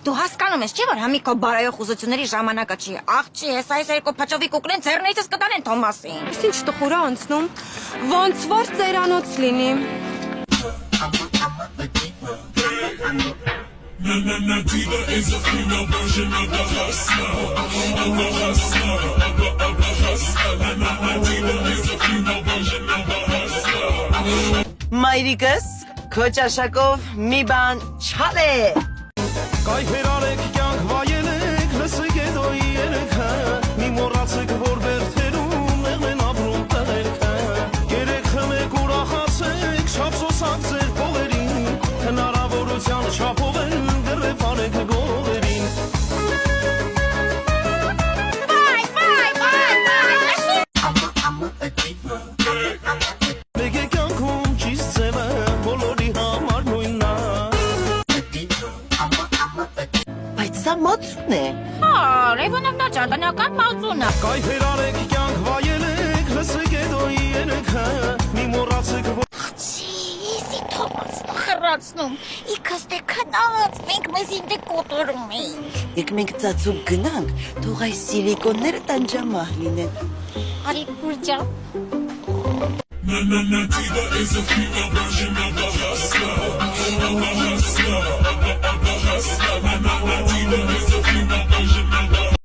Դու հասկանում ես, չէ՞ որ Համիկո բարայող ուզությունների ժամանակը չի։ Աղջի, այս երկու փչովի կուկլեն ձեռներիցս կտանեն Թոմասին։ Ինչ տխուր է անցնում։ Ոնց որ ծերանոց լինի։ Diva is a female version of the hustler. Of the hustler. Of the hustler. Diva is a female version of the hustler. Մայրիկս քո ճաշակով մի բան չալե։ Կայֆեր արեք կյանք վայելեք, լսեք եդոյի երեքը, մի մոռացեք, որ բերդերում եղն ապրում տղերքը, երեք խմեք ուրախացեք, շապսոսակ ձեր փողերին, հնարավորության չափով են դրև անեք գողերին։ Մեկ է կյանքում ճիշտ ձևը, բոլորի համար նույնն է։ Բայց սա մածուն է։ Ռևոնովնա ջան, բնական մածուն է։ Կայֆեր արեք կյանք վայելեք, լսեք եդոյի երեքը, մի մոռացեք, որ Ջիզի Թոմասն խրացնում։ Իքս դե քնած, մենք մեզ ինձ կոտորում ենք։ Եկ մենք ծածուկ գնանք, թող այս սիլիկոնները տանջամահ լինեն։ Արի կուրջա։ Diva is a female version of the hustler. Of the hustler. Of the hustler.